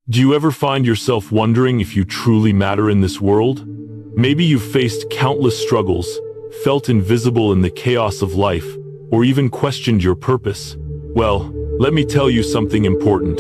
Do you ever find yourself wondering if you truly matter in this world? Maybe you've faced countless struggles, felt invisible in the chaos of life, or even questioned your purpose. Well, let me tell you something important.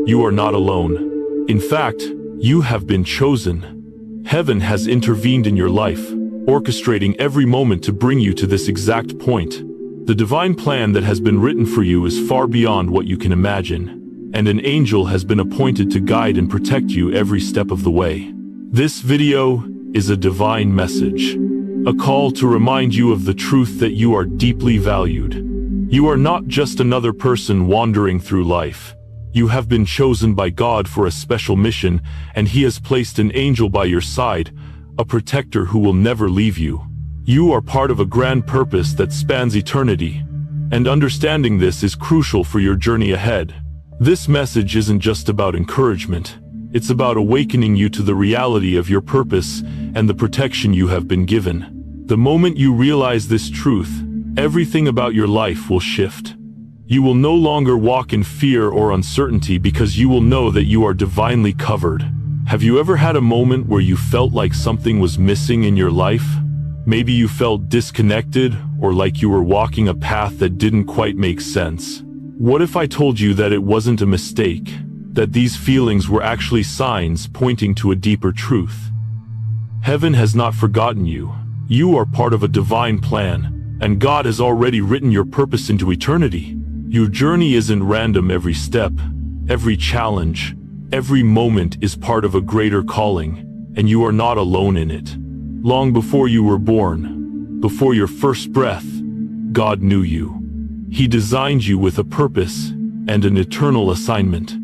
You are not alone. In fact, you have been chosen. Heaven has intervened in your life, orchestrating every moment to bring you to this exact point. The divine plan that has been written for you is far beyond what you can imagine, and an angel has been appointed to guide and protect you every step of the way. This video is a divine message, a call to remind you of the truth that you are deeply valued. You are not just another person wandering through life. You have been chosen by God for a special mission, and He has placed an angel by your side, a protector who will never leave you. You are part of a grand purpose that spans eternity, and understanding this is crucial for your journey ahead. This message isn't just about encouragement. It's about awakening you to the reality of your purpose and the protection you have been given. The moment you realize this truth, everything about your life will shift. You will no longer walk in fear or uncertainty because you will know that you are divinely covered. Have you ever had a moment where you felt like something was missing in your life? Maybe you felt disconnected or like you were walking a path that didn't quite make sense. What if I told you that it wasn't a mistake, that these feelings were actually signs pointing to a deeper truth? Heaven has not forgotten you. You are part of a divine plan, and God has already written your purpose into eternity. Your journey isn't random. Every step, every challenge, every moment is part of a greater calling, and you are not alone in it. Long before you were born, before your first breath, God knew you. He designed you with a purpose and an eternal assignment.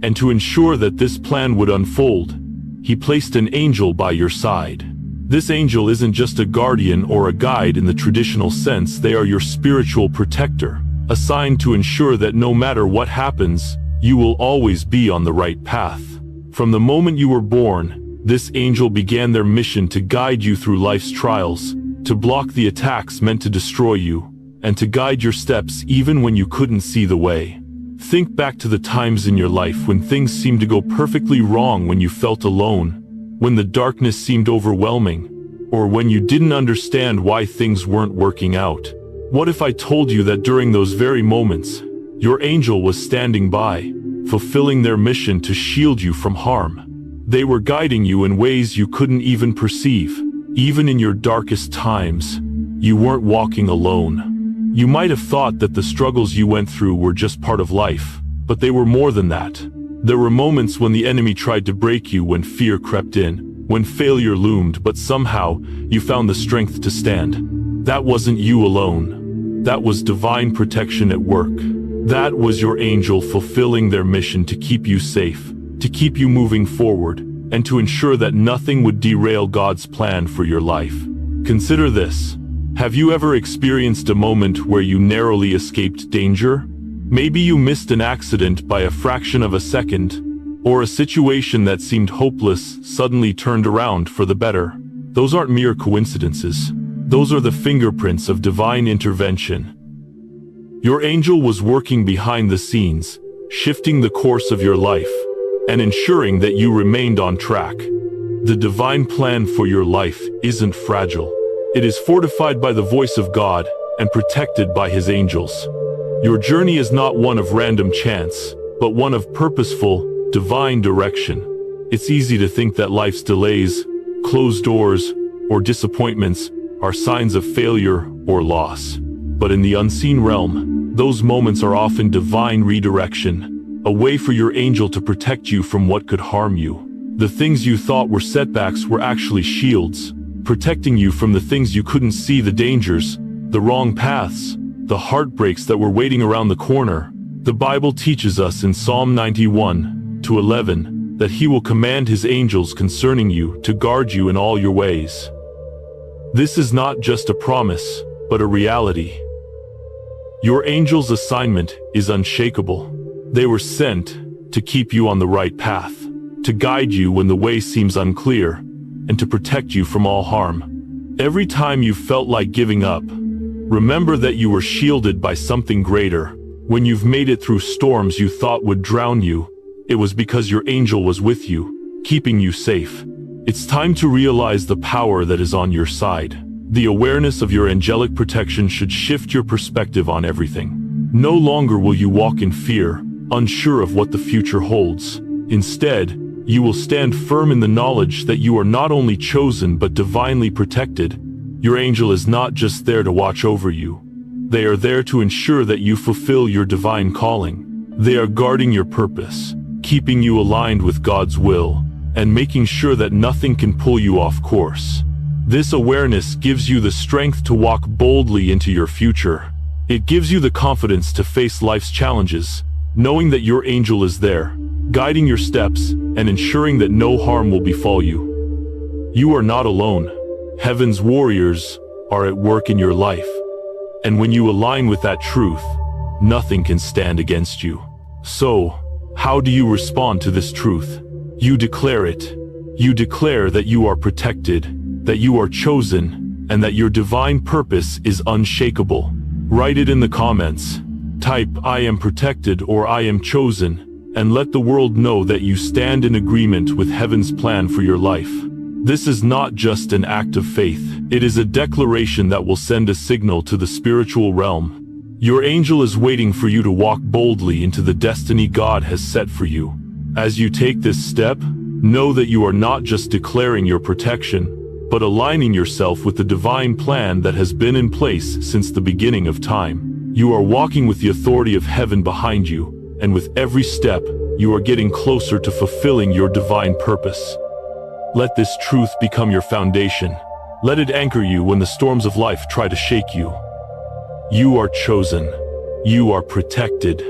And to ensure that this plan would unfold, He placed an angel by your side. This angel isn't just a guardian or a guide in the traditional sense. They are your spiritual protector, assigned to ensure that no matter what happens, you will always be on the right path. From the moment you were born, this angel began their mission to guide you through life's trials, to block the attacks meant to destroy you, and to guide your steps even when you couldn't see the way. Think back to the times in your life when things seemed to go perfectly wrong, when you felt alone, when the darkness seemed overwhelming, or when you didn't understand why things weren't working out. What if I told you that during those very moments, your angel was standing by, fulfilling their mission to shield you from harm? They were guiding you in ways you couldn't even perceive. Even in your darkest times, you weren't walking alone. You might have thought that the struggles you went through were just part of life, but they were more than that. There were moments when the enemy tried to break you, when fear crept in, when failure loomed, but somehow you found the strength to stand. That wasn't you alone. That was divine protection at work. That was your angel fulfilling their mission to keep you safe, to keep you moving forward, and to ensure that nothing would derail God's plan for your life. Consider this. Have you ever experienced a moment where you narrowly escaped danger? Maybe you missed an accident by a fraction of a second, or a situation that seemed hopeless suddenly turned around for the better. Those aren't mere coincidences. Those are the fingerprints of divine intervention. Your angel was working behind the scenes, shifting the course of your life, and ensuring that you remained on track. The divine plan for your life isn't fragile. It is fortified by the voice of God and protected by His angels. Your journey is not one of random chance, but one of purposeful, divine direction. It's easy to think that life's delays, closed doors, or disappointments are signs of failure or loss. But in the unseen realm, those moments are often divine redirection, a way for your angel to protect you from what could harm you. The things you thought were setbacks were actually shields, protecting you from the things you couldn't see, the dangers, the wrong paths, the heartbreaks that were waiting around the corner. The Bible teaches us in Psalm 91:11 that He will command His angels concerning you to guard you in all your ways. This is not just a promise, but a reality. Your angel's assignment is unshakable. They were sent to keep you on the right path, to guide you when the way seems unclear, and to protect you from all harm. Every time you felt like giving up, remember that you were shielded by something greater. When you've made it through storms you thought would drown you, it was because your angel was with you, keeping you safe. It's time to realize the power that is on your side. The awareness of your angelic protection should shift your perspective on everything. No longer will you walk in fear, unsure of what the future holds. Instead, you will stand firm in the knowledge that you are not only chosen but divinely protected. Your angel is not just there to watch over you. They are there to ensure that you fulfill your divine calling. They are guarding your purpose, keeping you aligned with God's will, and making sure that nothing can pull you off course. This awareness gives you the strength to walk boldly into your future. It gives you the confidence to face life's challenges, knowing that your angel is there, guiding your steps and ensuring that no harm will befall you. You are not alone. Heaven's warriors are at work in your life. And when you align with that truth, nothing can stand against you. So, how do you respond to this truth? You declare it. You declare that you are protected, that you are chosen, and that your divine purpose is unshakable. Write it in the comments. Type, "I am protected" or "I am chosen," and let the world know that you stand in agreement with heaven's plan for your life. This is not just an act of faith. It is a declaration that will send a signal to the spiritual realm. Your angel is waiting for you to walk boldly into the destiny God has set for you. As you take this step, know that you are not just declaring your protection, but aligning yourself with the divine plan that has been in place since the beginning of time. You are walking with the authority of heaven behind you, and with every step, you are getting closer to fulfilling your divine purpose. Let this truth become your foundation. Let it anchor you when the storms of life try to shake you. You are chosen, you are protected,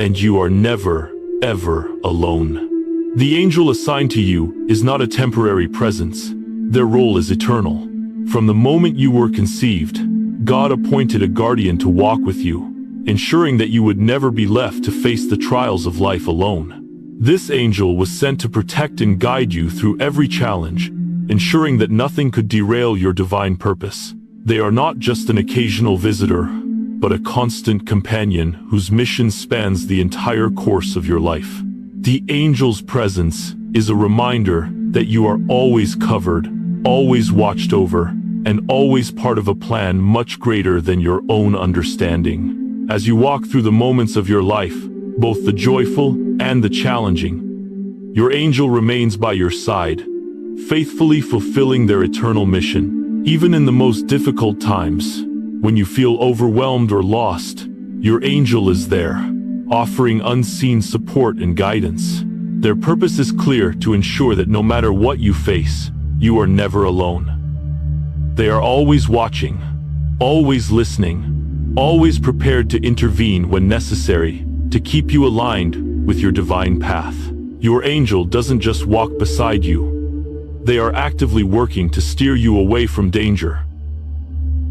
and you are never, ever alone. The angel assigned to you is not a temporary presence. Their role is eternal. From the moment you were conceived, God appointed a guardian to walk with you, ensuring that you would never be left to face the trials of life alone. This angel was sent to protect and guide you through every challenge, ensuring that nothing could derail your divine purpose. They are not just an occasional visitor, but a constant companion whose mission spans the entire course of your life. The angel's presence is a reminder that you are always covered, always watched over, and always part of a plan much greater than your own understanding. As you walk through the moments of your life, both the joyful and the challenging, your angel remains by your side, faithfully fulfilling their eternal mission. Even in the most difficult times, when you feel overwhelmed or lost, your angel is there, offering unseen support and guidance. Their purpose is clear: to ensure that no matter what you face, you are never alone. They are always watching, always listening, always prepared to intervene when necessary, to keep you aligned with your divine path. Your angel doesn't just walk beside you. They are actively working to steer you away from danger,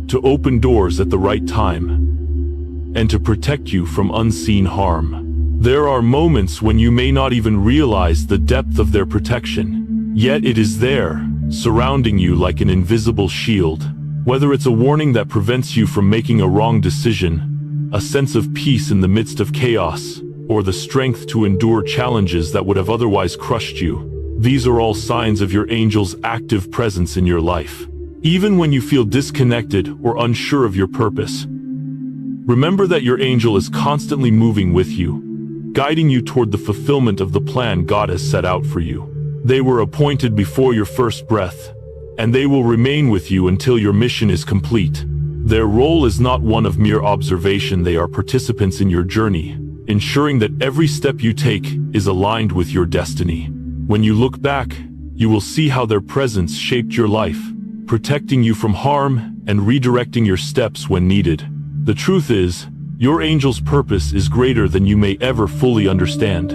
to open doors at the right time, and to protect you from unseen harm. There are moments when you may not even realize the depth of their protection, yet it is there, surrounding you like an invisible shield. Whether it's a warning that prevents you from making a wrong decision, a sense of peace in the midst of chaos, or the strength to endure challenges that would have otherwise crushed you, these are all signs of your angel's active presence in your life. Even when you feel disconnected or unsure of your purpose, remember that your angel is constantly moving with you, guiding you toward the fulfillment of the plan God has set out for you. They were appointed before your first breath, and they will remain with you until your mission is complete. Their role is not one of mere observation. They are participants in your journey, ensuring that every step you take is aligned with your destiny. When you look back, you will see how their presence shaped your life, protecting you from harm and redirecting your steps when needed. The truth is, your angel's purpose is greater than you may ever fully understand.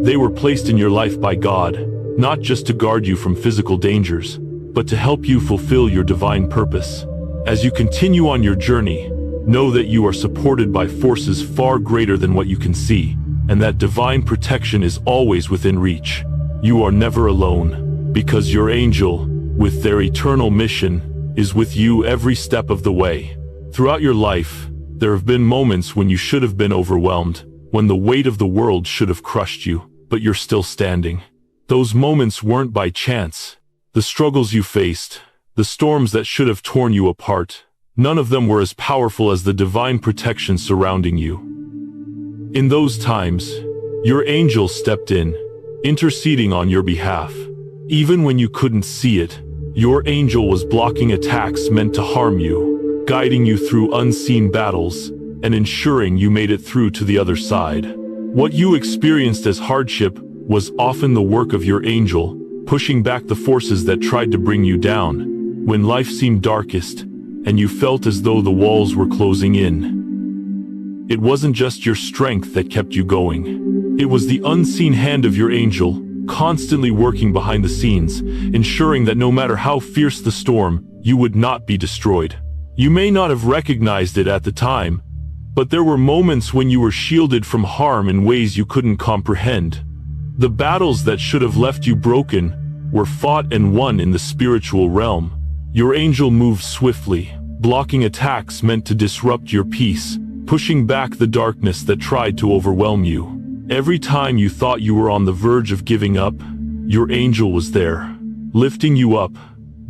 They were placed in your life by God, not just to guard you from physical dangers, but to help you fulfill your divine purpose. As you continue on your journey, know that you are supported by forces far greater than what you can see, and that divine protection is always within reach. You are never alone, because your angel, with their eternal mission, is with you every step of the way. Throughout your life, there have been moments when you should have been overwhelmed, when the weight of the world should have crushed you, but you're still standing. Those moments weren't by chance. The struggles you faced, the storms that should have torn you apart, none of them were as powerful as the divine protection surrounding you. In those times, your angel stepped in, interceding on your behalf. Even when you couldn't see it, your angel was blocking attacks meant to harm you, guiding you through unseen battles, and ensuring you made it through to the other side. What you experienced as hardship was often the work of your angel, pushing back the forces that tried to bring you down, when life seemed darkest, and you felt as though the walls were closing in. It wasn't just your strength that kept you going. It was the unseen hand of your angel, constantly working behind the scenes, ensuring that no matter how fierce the storm, you would not be destroyed. You may not have recognized it at the time, but there were moments when you were shielded from harm in ways you couldn't comprehend. The battles that should have left you broken were fought and won in the spiritual realm. Your angel moved swiftly, blocking attacks meant to disrupt your peace, pushing back the darkness that tried to overwhelm you. Every time you thought you were on the verge of giving up, your angel was there, lifting you up,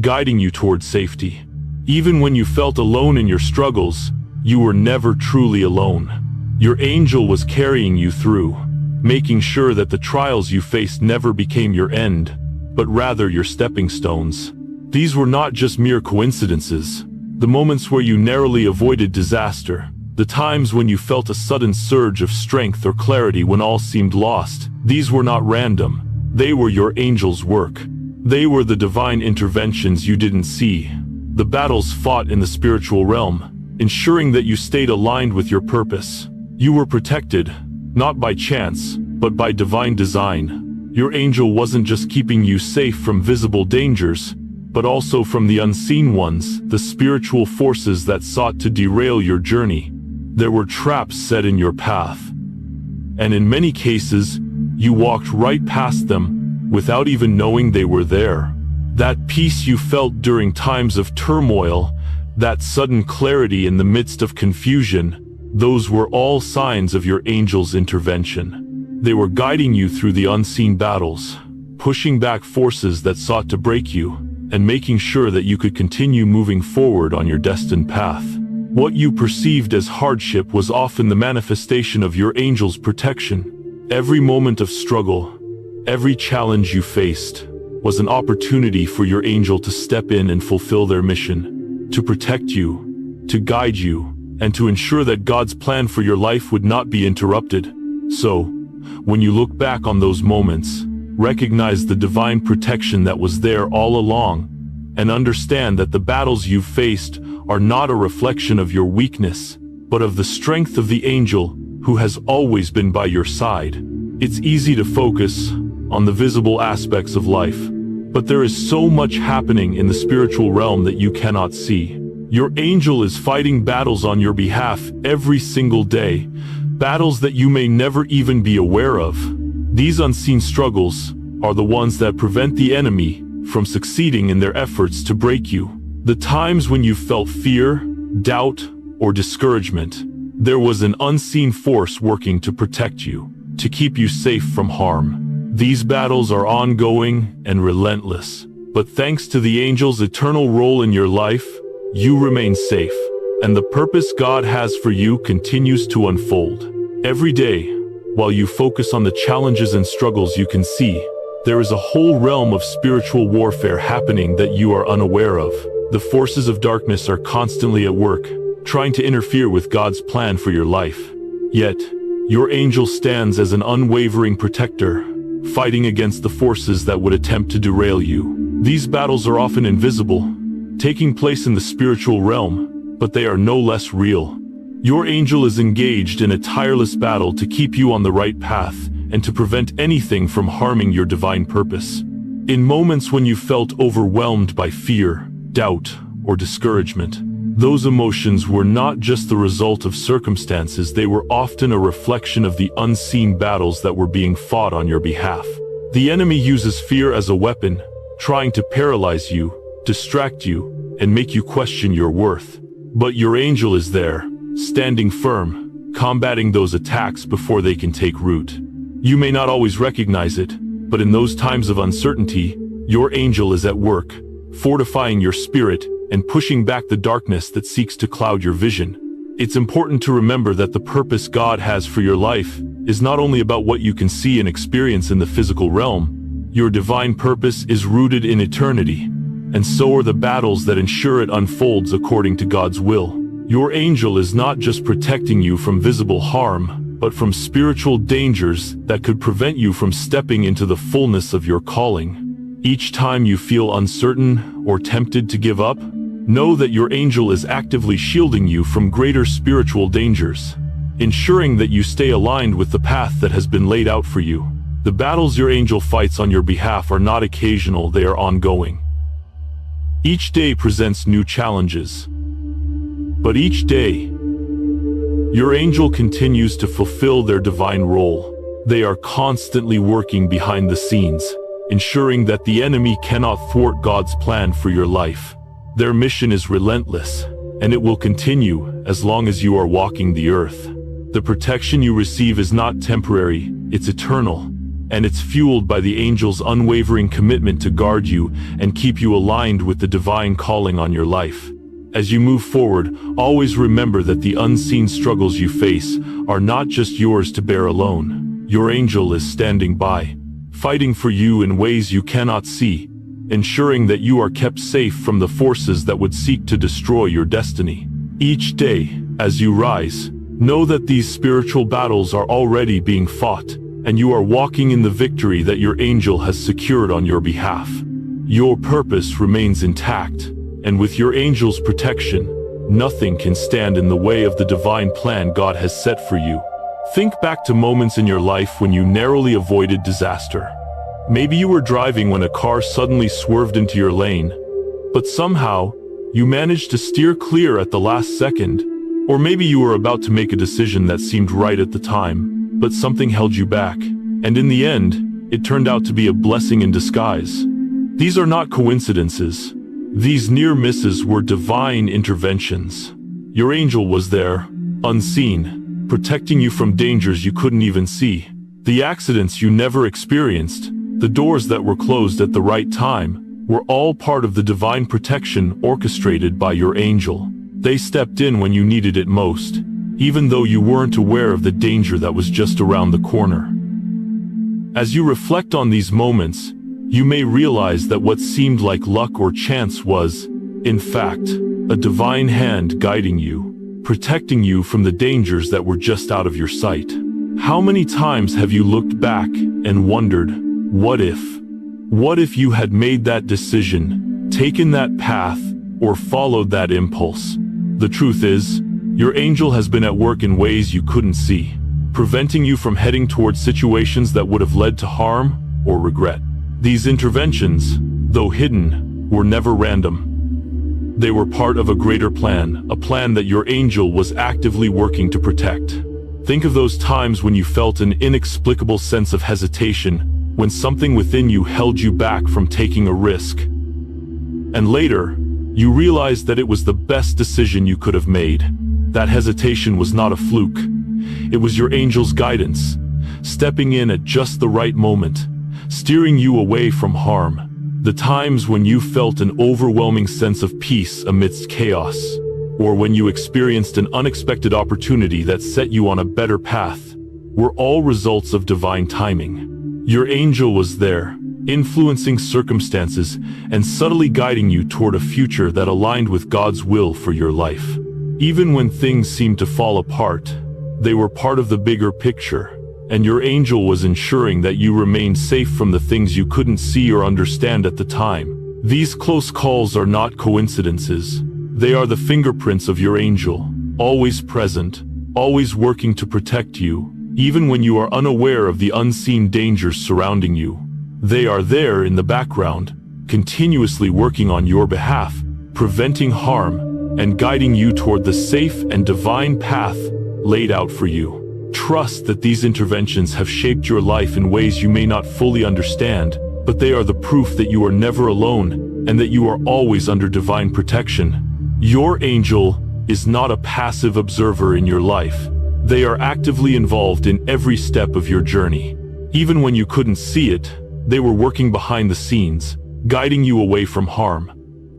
guiding you toward safety. Even when you felt alone in your struggles, you were never truly alone. Your angel was carrying you through, making sure that the trials you faced never became your end, but rather your stepping stones. These were not just mere coincidences. The moments where you narrowly avoided disaster, the times when you felt a sudden surge of strength or clarity when all seemed lost, these were not random. They were your angel's work. They were the divine interventions you didn't see. The battles fought in the spiritual realm, ensuring that you stayed aligned with your purpose. You were protected, not by chance, but by divine design. Your angel wasn't just keeping you safe from visible dangers, but also from the unseen ones, the spiritual forces that sought to derail your journey. There were traps set in your path, and in many cases, you walked right past them without even knowing they were there. That peace you felt during times of turmoil, that sudden clarity in the midst of confusion, those were all signs of your angel's intervention. They were guiding you through the unseen battles, pushing back forces that sought to break you, and making sure that you could continue moving forward on your destined path. What you perceived as hardship was often the manifestation of your angel's protection. Every moment of struggle, every challenge you faced, was an opportunity for your angel to step in and fulfill their mission, to protect you, to guide you, and to ensure that God's plan for your life would not be interrupted. So, when you look back on those moments, recognize the divine protection that was there all along, and understand that the battles you've faced are not a reflection of your weakness, but of the strength of the angel who has always been by your side. It's easy to focus on the visible aspects of life, but there is so much happening in the spiritual realm that you cannot see. Your angel is fighting battles on your behalf every single day, battles that you may never even be aware of. These unseen struggles are the ones that prevent the enemy from succeeding in their efforts to break you. The times when you felt fear, doubt, or discouragement, there was an unseen force working to protect you, to keep you safe from harm. These battles are ongoing and relentless, but thanks to the angel's eternal role in your life, you remain safe, and the purpose God has for you continues to unfold. Every day, while you focus on the challenges and struggles you can see, there is a whole realm of spiritual warfare happening that you are unaware of. The forces of darkness are constantly at work, trying to interfere with God's plan for your life. Yet, your angel stands as an unwavering protector, fighting against the forces that would attempt to derail you. These battles are often invisible, taking place in the spiritual realm, but they are no less real. Your angel is engaged in a tireless battle to keep you on the right path and to prevent anything from harming your divine purpose. In moments when you felt overwhelmed by fear, doubt, or discouragement, those emotions were not just the result of circumstances, they were often a reflection of the unseen battles that were being fought on your behalf. The enemy uses fear as a weapon, trying to paralyze you, distract you, and make you question your worth. But your angel is there, standing firm, combating those attacks before they can take root. You may not always recognize it, but in those times of uncertainty, your angel is at work, fortifying your spirit and pushing back the darkness that seeks to cloud your vision. It's important to remember that the purpose God has for your life is not only about what you can see and experience in the physical realm. Your divine purpose is rooted in eternity, and so are the battles that ensure it unfolds according to God's will. Your angel is not just protecting you from visible harm, but from spiritual dangers that could prevent you from stepping into the fullness of your calling. Each time you feel uncertain or tempted to give up, know that your angel is actively shielding you from greater spiritual dangers, ensuring that you stay aligned with the path that has been laid out for you. The battles your angel fights on your behalf are not occasional, they are ongoing. Each day presents new challenges, but each day, your angel continues to fulfill their divine role. They are constantly working behind the scenes, ensuring that the enemy cannot thwart God's plan for your life. Their mission is relentless, and it will continue as long as you are walking the earth. The protection you receive is not temporary, it's eternal, and it's fueled by the angel's unwavering commitment to guard you and keep you aligned with the divine calling on your life. As you move forward, always remember that the unseen struggles you face are not just yours to bear alone. Your angel is standing by, fighting for you in ways you cannot see, ensuring that you are kept safe from the forces that would seek to destroy your destiny. Each day, as you rise, know that these spiritual battles are already being fought, and you are walking in the victory that your angel has secured on your behalf. Your purpose remains intact, and with your angel's protection, nothing can stand in the way of the divine plan God has set for you. Think back to moments in your life when you narrowly avoided disaster. Maybe you were driving when a car suddenly swerved into your lane, but somehow, you managed to steer clear at the last second. Or maybe you were about to make a decision that seemed right at the time, but something held you back, and in the end, it turned out to be a blessing in disguise. These are not coincidences. These near misses were divine interventions. Your angel was there, unseen, protecting you from dangers you couldn't even see. The accidents you never experienced, the doors that were closed at the right time, were all part of the divine protection orchestrated by your angel. They stepped in when you needed it most, even though you weren't aware of the danger that was just around the corner. As you reflect on these moments, you may realize that what seemed like luck or chance was, in fact, a divine hand guiding you, protecting you from the dangers that were just out of your sight. How many times have you looked back and wondered, what if? What if you had made that decision, taken that path, or followed that impulse? The truth is, your angel has been at work in ways you couldn't see, preventing you from heading towards situations that would have led to harm or regret. These interventions, though hidden, were never random. They were part of a greater plan, a plan that your angel was actively working to protect. Think of those times when you felt an inexplicable sense of hesitation, when something within you held you back from taking a risk. And later, you realized that it was the best decision you could have made. That hesitation was not a fluke. It was your angel's guidance, stepping in at just the right moment, steering you away from harm. The times when you felt an overwhelming sense of peace amidst chaos, or when you experienced an unexpected opportunity that set you on a better path, were all results of divine timing. Your angel was there, influencing circumstances and subtly guiding you toward a future that aligned with God's will for your life. Even when things seemed to fall apart, they were part of the bigger picture, and your angel was ensuring that you remained safe from the things you couldn't see or understand at the time. These close calls are not coincidences. They are the fingerprints of your angel, always present, always working to protect you, even when you are unaware of the unseen dangers surrounding you. They are there in the background, continuously working on your behalf, preventing harm, and guiding you toward the safe and divine path laid out for you. Trust that these interventions have shaped your life in ways you may not fully understand, but they are the proof that you are never alone and that you are always under divine protection. Your angel is not a passive observer in your life. They are actively involved in every step of your journey. Even when you couldn't see it, they were working behind the scenes, guiding you away from harm.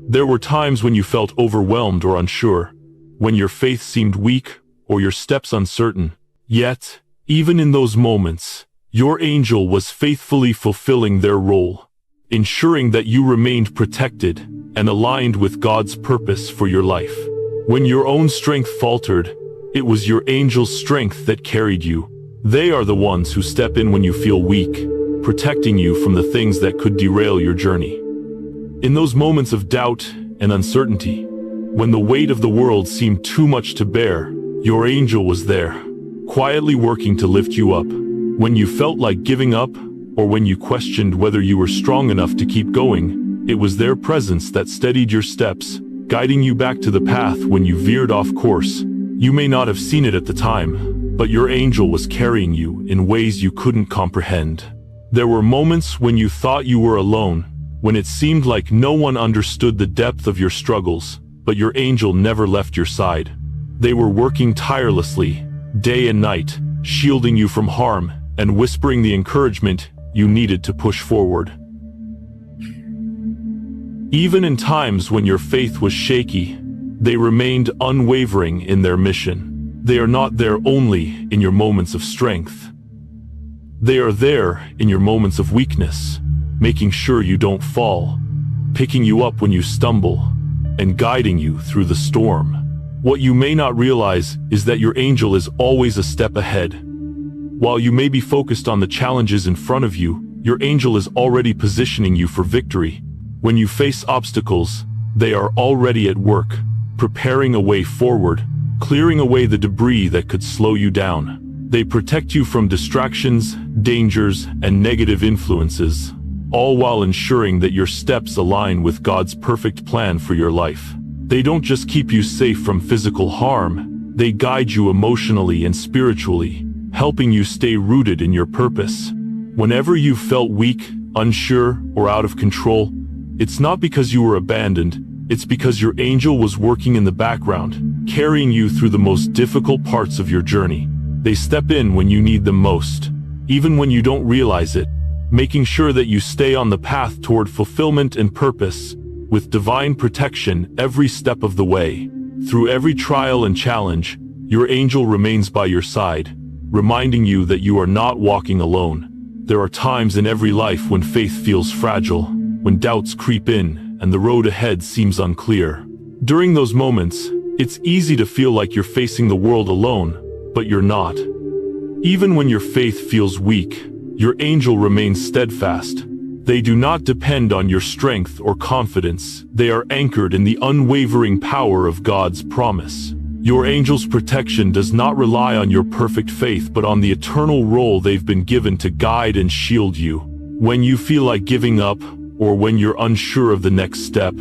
There were times when you felt overwhelmed or unsure, when your faith seemed weak or your steps uncertain. Yet, even in those moments, your angel was faithfully fulfilling their role, ensuring that you remained protected and aligned with God's purpose for your life. When your own strength faltered, it was your angel's strength that carried you. They are the ones who step in when you feel weak, protecting you from the things that could derail your journey. In those moments of doubt and uncertainty, when the weight of the world seemed too much to bear, your angel was there, quietly working to lift you up. When you felt like giving up, or when you questioned whether you were strong enough to keep going, it was their presence that steadied your steps, guiding you back to the path when you veered off course. You may not have seen it at the time, but your angel was carrying you in ways you couldn't comprehend. There were moments when you thought you were alone, when it seemed like no one understood the depth of your struggles, but your angel never left your side. They were working tirelessly, day and night, shielding you from harm and whispering the encouragement you needed to push forward. Even in times when your faith was shaky, they remained unwavering in their mission. They are not there only in your moments of strength. They are there in your moments of weakness, making sure you don't fall, picking you up when you stumble, and guiding you through the storm. What you may not realize is that your angel is always a step ahead. While you may be focused on the challenges in front of you, your angel is already positioning you for victory. When you face obstacles, they are already at work, preparing a way forward, clearing away the debris that could slow you down. They protect you from distractions, dangers, and negative influences, all while ensuring that your steps align with God's perfect plan for your life. They don't just keep you safe from physical harm, they guide you emotionally and spiritually, helping you stay rooted in your purpose. Whenever you felt weak, unsure, or out of control, it's not because you were abandoned, it's because your angel was working in the background, carrying you through the most difficult parts of your journey. They step in when you need them most, even when you don't realize it, making sure that you stay on the path toward fulfillment and purpose, with divine protection every step of the way. Through every trial and challenge, your angel remains by your side, reminding you that you are not walking alone. There are times in every life when faith feels fragile, when doubts creep in, and the road ahead seems unclear. During those moments, it's easy to feel like you're facing the world alone, but you're not. Even when your faith feels weak, your angel remains steadfast. They do not depend on your strength or confidence. They are anchored in the unwavering power of God's promise. Your angel's protection does not rely on your perfect faith, but on the eternal role they've been given to guide and shield you. When you feel like giving up, or when you're unsure of the next step,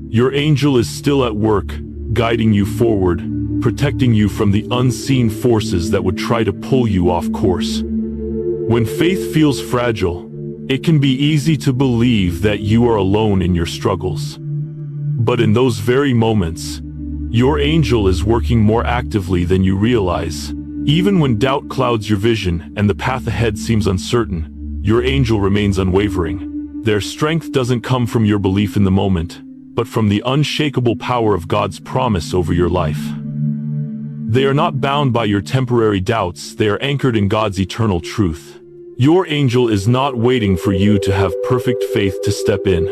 your angel is still at work, guiding you forward, protecting you from the unseen forces that would try to pull you off course. When faith feels fragile, it can be easy to believe that you are alone in your struggles. But in those very moments, your angel is working more actively than you realize. Even when doubt clouds your vision and the path ahead seems uncertain, your angel remains unwavering. Their strength doesn't come from your belief in the moment, but from the unshakable power of God's promise over your life. They are not bound by your temporary doubts, they are anchored in God's eternal truth. Your angel is not waiting for you to have perfect faith to step in.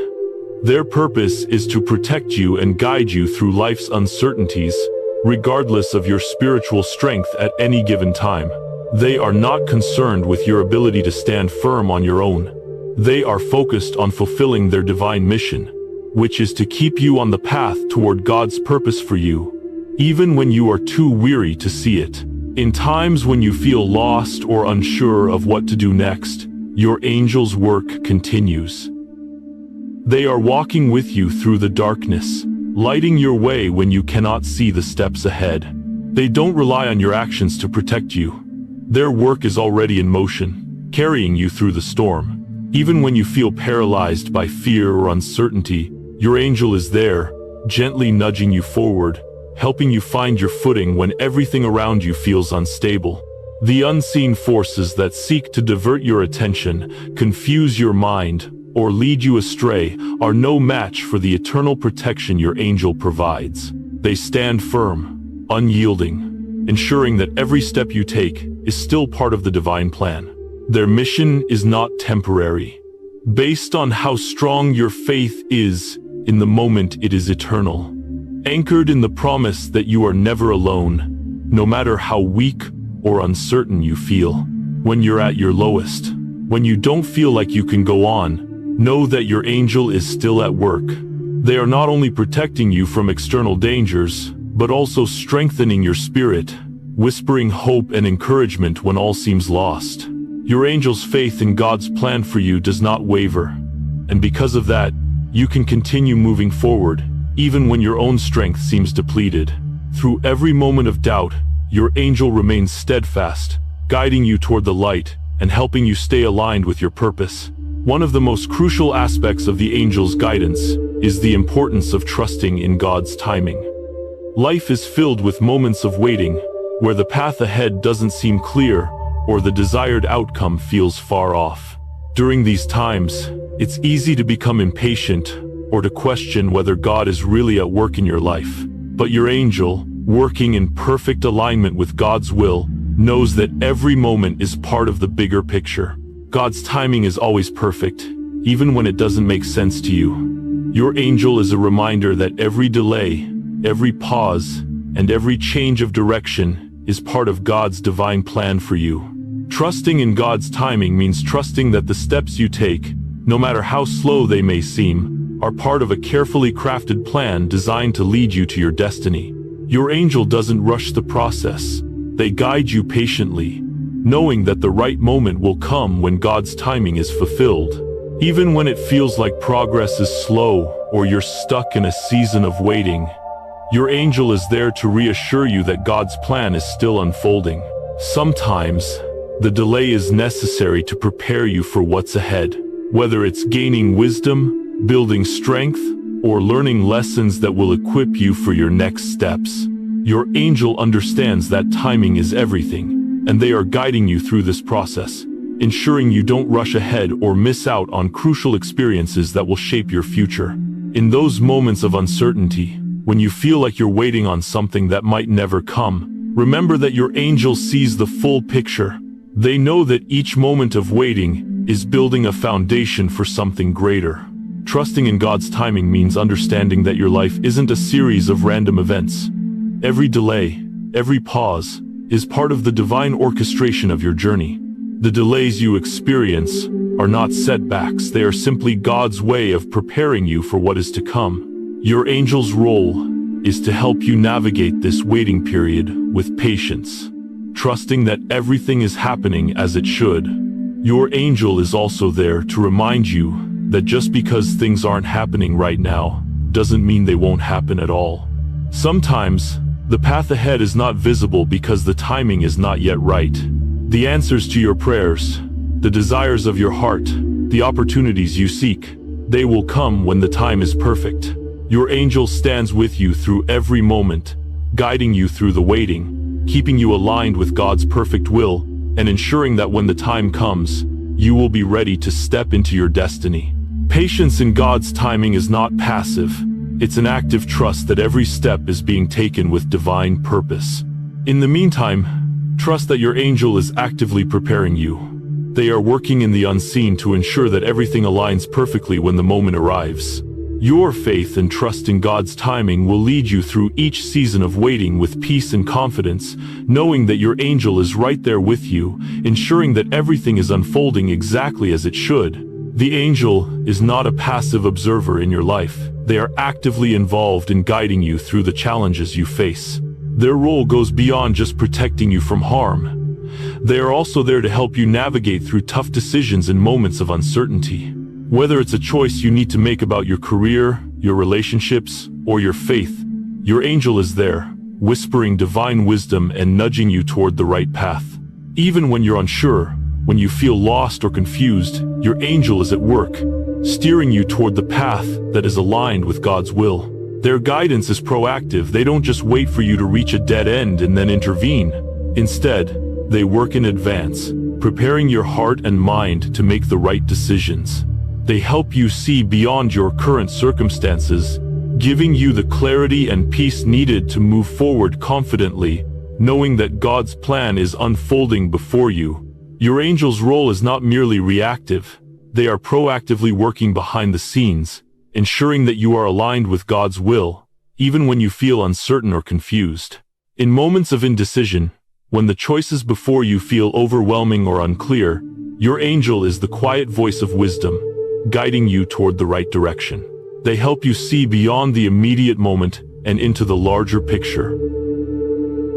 Their purpose is to protect you and guide you through life's uncertainties, regardless of your spiritual strength at any given time. They are not concerned with your ability to stand firm on your own. They are focused on fulfilling their divine mission, which is to keep you on the path toward God's purpose for you, even when you are too weary to see it. In times when you feel lost or unsure of what to do next, your angel's work continues. They are walking with you through the darkness, lighting your way when you cannot see the steps ahead. They don't rely on your actions to protect you. Their work is already in motion, carrying you through the storm. Even when you feel paralyzed by fear or uncertainty, your angel is there, gently nudging you forward, helping you find your footing when everything around you feels unstable. The unseen forces that seek to divert your attention, confuse your mind, or lead you astray are no match for the eternal protection your angel provides. They stand firm, unyielding, ensuring that every step you take is still part of the divine plan. Their mission is not temporary. Based on how strong your faith is in the moment, it is eternal. Anchored in the promise that you are never alone, no matter how weak or uncertain you feel. When you're at your lowest, when you don't feel like you can go on, know that your angel is still at work. They are not only protecting you from external dangers, but also strengthening your spirit, whispering hope and encouragement when all seems lost. Your angel's faith in God's plan for you does not waver, and because of that, you can continue moving forward, even when your own strength seems depleted. Through every moment of doubt, your angel remains steadfast, guiding you toward the light and helping you stay aligned with your purpose. One of the most crucial aspects of the angel's guidance is the importance of trusting in God's timing. Life is filled with moments of waiting, where the path ahead doesn't seem clear or the desired outcome feels far off. During these times, it's easy to become impatient or to question whether God is really at work in your life. But your angel, working in perfect alignment with God's will, knows that every moment is part of the bigger picture. God's timing is always perfect, even when it doesn't make sense to you. Your angel is a reminder that every delay, every pause, and every change of direction is part of God's divine plan for you. Trusting in God's timing means trusting that the steps you take, no matter how slow they may seem, are part of a carefully crafted plan designed to lead you to your destiny. Your angel doesn't rush the process. They guide you patiently, knowing that the right moment will come when God's timing is fulfilled. Even when it feels like progress is slow or you're stuck in a season of waiting, your angel is there to reassure you that God's plan is still unfolding. Sometimes, the delay is necessary to prepare you for what's ahead, whether it's gaining wisdom, building strength, or learning lessons that will equip you for your next steps. Your angel understands that timing is everything, and they are guiding you through this process, ensuring you don't rush ahead or miss out on crucial experiences that will shape your future. In those moments of uncertainty, when you feel like you're waiting on something that might never come, remember that your angel sees the full picture. They know that each moment of waiting is building a foundation for something greater. Trusting in God's timing means understanding that your life isn't a series of random events. Every delay, every pause, is part of the divine orchestration of your journey. The delays you experience are not setbacks, they are simply God's way of preparing you for what is to come. Your angel's role is to help you navigate this waiting period with patience, trusting that everything is happening as it should. Your angel is also there to remind you that just because things aren't happening right now, doesn't mean they won't happen at all. Sometimes, the path ahead is not visible because the timing is not yet right. The answers to your prayers, the desires of your heart, the opportunities you seek, they will come when the time is perfect. Your angel stands with you through every moment, guiding you through the waiting, keeping you aligned with God's perfect will, and ensuring that when the time comes, you will be ready to step into your destiny. Patience in God's timing is not passive. It's an active trust that every step is being taken with divine purpose. In the meantime, trust that your angel is actively preparing you. They are working in the unseen to ensure that everything aligns perfectly when the moment arrives. Your faith and trust in God's timing will lead you through each season of waiting with peace and confidence, knowing that your angel is right there with you, ensuring that everything is unfolding exactly as it should. The angel is not a passive observer in your life. They are actively involved in guiding you through the challenges you face. Their role goes beyond just protecting you from harm. They are also there to help you navigate through tough decisions in moments of uncertainty. Whether it's a choice you need to make about your career, your relationships, or your faith, your angel is there, whispering divine wisdom and nudging you toward the right path. Even when you're unsure, when you feel lost or confused, your angel is at work, steering you toward the path that is aligned with God's will. Their guidance is proactive. They don't just wait for you to reach a dead end and then intervene. Instead, they work in advance, preparing your heart and mind to make the right decisions. They help you see beyond your current circumstances, giving you the clarity and peace needed to move forward confidently, knowing that God's plan is unfolding before you. Your angel's role is not merely reactive. They are proactively working behind the scenes, ensuring that you are aligned with God's will, even when you feel uncertain or confused. In moments of indecision, when the choices before you feel overwhelming or unclear, your angel is the quiet voice of wisdom, guiding you toward the right direction. They help you see beyond the immediate moment and into the larger picture,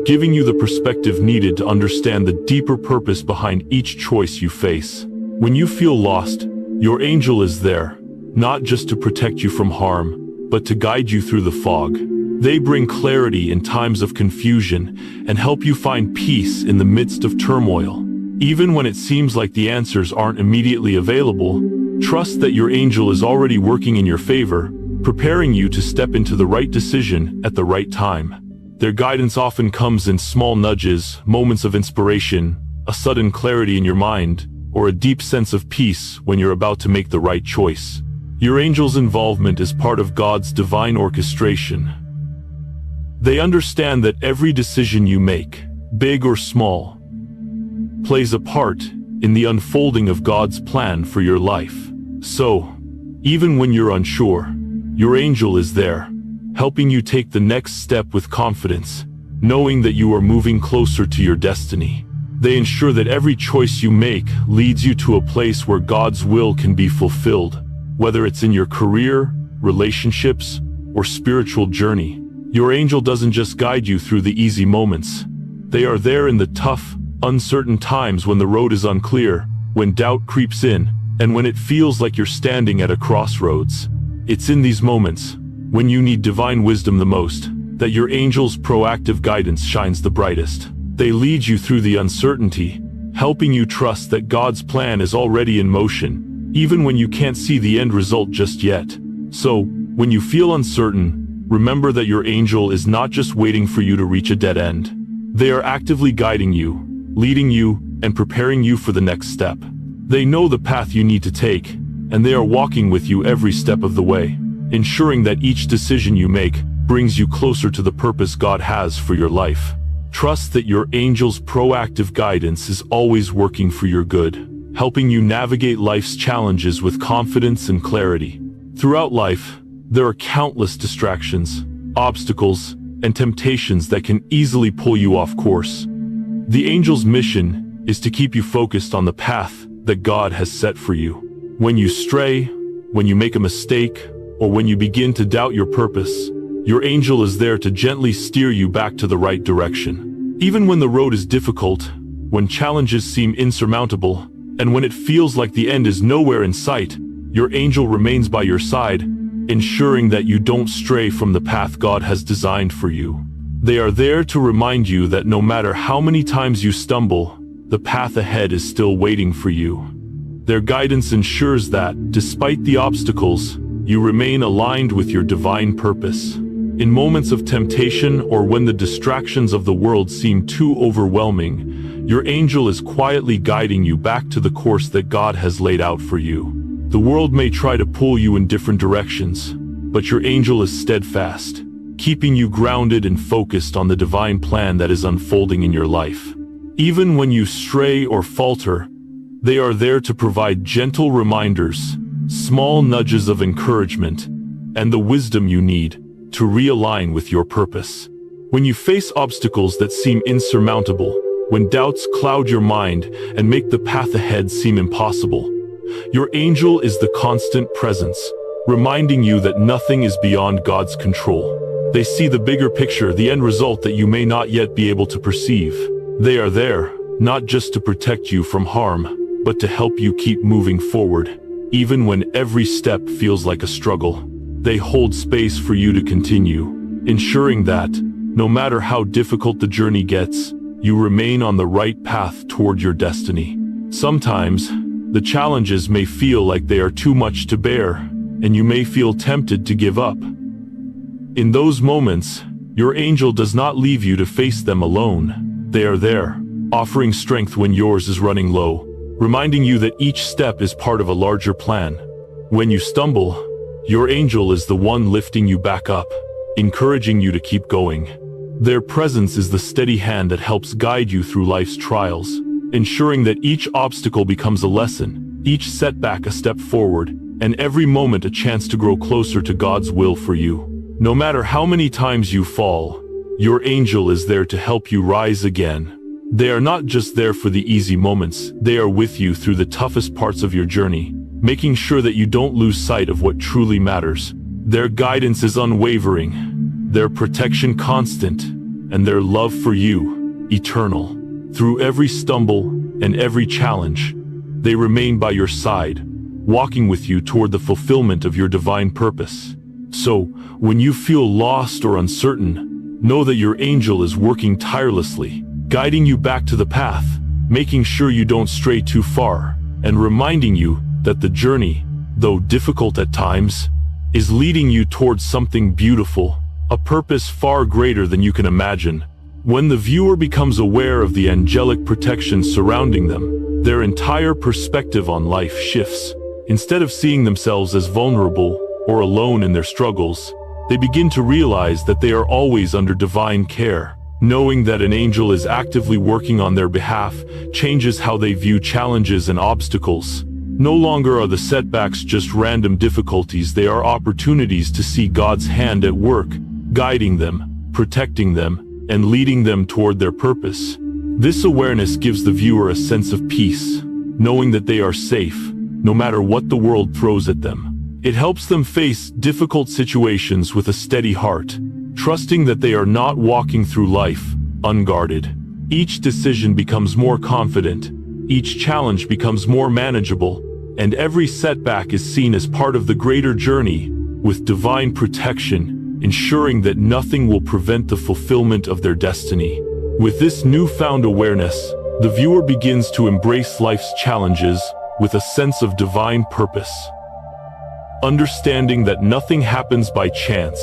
giving you the perspective needed to understand the deeper purpose behind each choice you face. When you feel lost, your angel is there, not just to protect you from harm, but to guide you through the fog. They bring clarity in times of confusion and help you find peace in the midst of turmoil. Even when it seems like the answers aren't immediately available, trust that your angel is already working in your favor, preparing you to step into the right decision at the right time. Their guidance often comes in small nudges, moments of inspiration, a sudden clarity in your mind, or a deep sense of peace when you're about to make the right choice. Your angel's involvement is part of God's divine orchestration. They understand that every decision you make, big or small, plays a part in the unfolding of God's plan for your life. So, even when you're unsure, your angel is there, helping you take the next step with confidence, knowing that you are moving closer to your destiny. They ensure that every choice you make leads you to a place where God's will can be fulfilled, whether it's in your career, relationships, or spiritual journey. Your angel doesn't just guide you through the easy moments. They are there in the tough, uncertain times when the road is unclear, when doubt creeps in, and when it feels like you're standing at a crossroads. It's in these moments, when you need divine wisdom the most, that your angel's proactive guidance shines the brightest. They lead you through the uncertainty, helping you trust that God's plan is already in motion, even when you can't see the end result just yet. So, when you feel uncertain, remember that your angel is not just waiting for you to reach a dead end. They are actively guiding you, leading you, and preparing you for the next step. They know the path you need to take, and they are walking with you every step of the way, ensuring that each decision you make brings you closer to the purpose God has for your life. Trust that your angel's proactive guidance is always working for your good, helping you navigate life's challenges with confidence and clarity. Throughout life, there are countless distractions, obstacles, and temptations that can easily pull you off course. The angel's mission is to keep you focused on the path that God has set for you. When you stray, when you make a mistake, or when you begin to doubt your purpose, your angel is there to gently steer you back to the right direction. Even when the road is difficult, when challenges seem insurmountable, and when it feels like the end is nowhere in sight, your angel remains by your side, ensuring that you don't stray from the path God has designed for you. They are there to remind you that no matter how many times you stumble, the path ahead is still waiting for you. Their guidance ensures that, despite the obstacles, you remain aligned with your divine purpose. In moments of temptation or when the distractions of the world seem too overwhelming, your angel is quietly guiding you back to the course that God has laid out for you. The world may try to pull you in different directions, but your angel is steadfast, keeping you grounded and focused on the divine plan that is unfolding in your life. Even when you stray or falter, they are there to provide gentle reminders, small nudges of encouragement, and the wisdom you need to realign with your purpose. When you face obstacles that seem insurmountable, when doubts cloud your mind and make the path ahead seem impossible, your angel is the constant presence, reminding you that nothing is beyond God's control. They see the bigger picture, the end result that you may not yet be able to perceive. They are there, not just to protect you from harm, but to help you keep moving forward, even when every step feels like a struggle. They hold space for you to continue, ensuring that, no matter how difficult the journey gets, you remain on the right path toward your destiny. Sometimes, the challenges may feel like they are too much to bear, and you may feel tempted to give up. In those moments, your angel does not leave you to face them alone. They are there, offering strength when yours is running low, reminding you that each step is part of a larger plan. When you stumble, your angel is the one lifting you back up, encouraging you to keep going. Their presence is the steady hand that helps guide you through life's trials, ensuring that each obstacle becomes a lesson, each setback a step forward, and every moment a chance to grow closer to God's will for you. No matter how many times you fall, your angel is there to help you rise again. They are not just there for the easy moments, they are with you through the toughest parts of your journey, making sure that you don't lose sight of what truly matters. Their guidance is unwavering, their protection constant, and their love for you eternal. Through every stumble and every challenge, they remain by your side, walking with you toward the fulfillment of your divine purpose. So, when you feel lost or uncertain, know that your angel is working tirelessly, guiding you back to the path, making sure you don't stray too far, and reminding you that the journey, though difficult at times, is leading you towards something beautiful, a purpose far greater than you can imagine. When the viewer becomes aware of the angelic protection surrounding them, their entire perspective on life shifts. Instead of seeing themselves as vulnerable or alone in their struggles, they begin to realize that they are always under divine care. Knowing that an angel is actively working on their behalf changes how they view challenges and obstacles. No longer are the setbacks just random difficulties, they are opportunities to see God's hand at work, guiding them, protecting them, and leading them toward their purpose. This awareness gives the viewer a sense of peace, knowing that they are safe, no matter what the world throws at them. It helps them face difficult situations with a steady heart, trusting that they are not walking through life unguarded. Each decision becomes more confident, each challenge becomes more manageable, and every setback is seen as part of the greater journey, with divine protection, ensuring that nothing will prevent the fulfillment of their destiny. With this newfound awareness, the viewer begins to embrace life's challenges with a sense of divine purpose. Understanding that nothing happens by chance,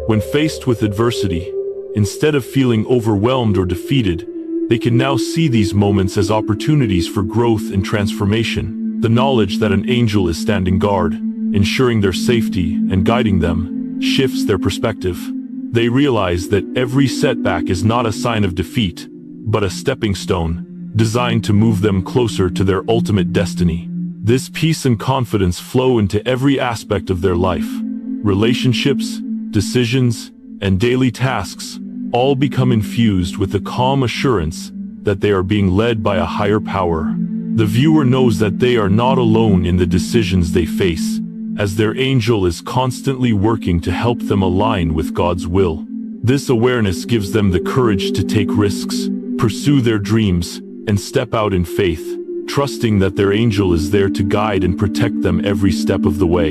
when faced with adversity, instead of feeling overwhelmed or defeated, they can now see these moments as opportunities for growth and transformation. The knowledge that an angel is standing guard, ensuring their safety and guiding them, shifts their perspective. They realize that every setback is not a sign of defeat, but a stepping stone, designed to move them closer to their ultimate destiny. This peace and confidence flow into every aspect of their life. Relationships, decisions, and daily tasks all become infused with the calm assurance that they are being led by a higher power. The viewer knows that they are not alone in the decisions they face, as their angel is constantly working to help them align with God's will. This awareness gives them the courage to take risks, pursue their dreams, and step out in faith, trusting that their angel is there to guide and protect them every step of the way.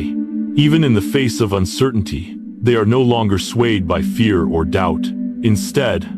Even in the face of uncertainty, they are no longer swayed by fear or doubt. Instead,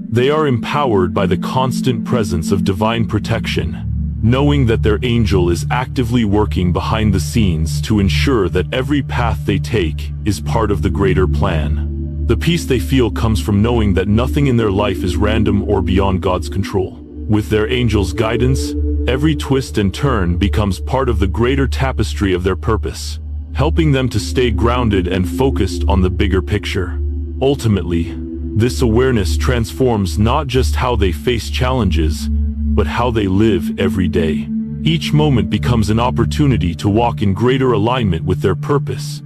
they are empowered by the constant presence of divine protection, knowing that their angel is actively working behind the scenes to ensure that every path they take is part of the greater plan. The peace they feel comes from knowing that nothing in their life is random or beyond God's control. With their angel's guidance, every twist and turn becomes part of the greater tapestry of their purpose, helping them to stay grounded and focused on the bigger picture. Ultimately, this awareness transforms not just how they face challenges, but how they live every day. Each moment becomes an opportunity to walk in greater alignment with their purpose,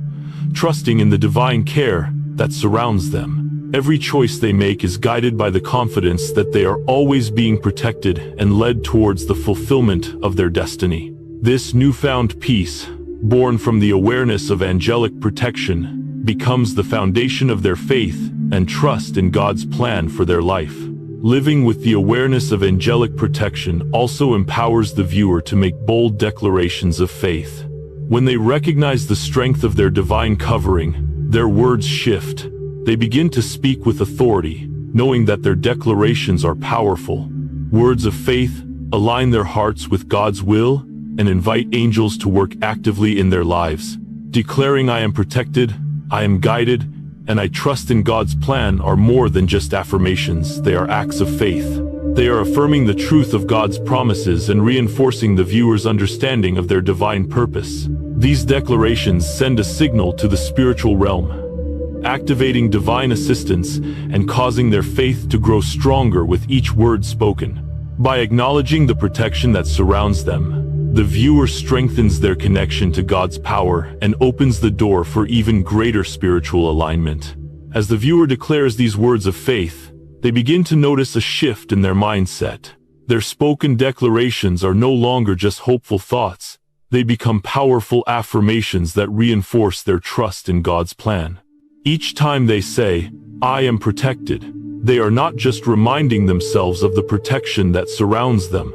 trusting in the divine care that surrounds them. Every choice they make is guided by the confidence that they are always being protected and led towards the fulfillment of their destiny. This newfound peace, born from the awareness of angelic protection, becomes the foundation of their faith and trust in God's plan for their life. Living with the awareness of angelic protection also empowers the viewer to make bold declarations of faith. When they recognize the strength of their divine covering, their words shift. They begin to speak with authority, knowing that their declarations are powerful. Words of faith align their hearts with God's will and invite angels to work actively in their lives, declaring, "I am protected, I am guided, and I trust in God's plan are more than just affirmations, they are acts of faith. They are affirming the truth of God's promises and reinforcing the viewer's understanding of their divine purpose. These declarations send a signal to the spiritual realm, activating divine assistance and causing their faith to grow stronger with each word spoken. By acknowledging the protection that surrounds them, the viewer strengthens their connection to God's power and opens the door for even greater spiritual alignment. As the viewer declares these words of faith, they begin to notice a shift in their mindset. Their spoken declarations are no longer just hopeful thoughts. They become powerful affirmations that reinforce their trust in God's plan. Each time they say, "I am protected," they are not just reminding themselves of the protection that surrounds them.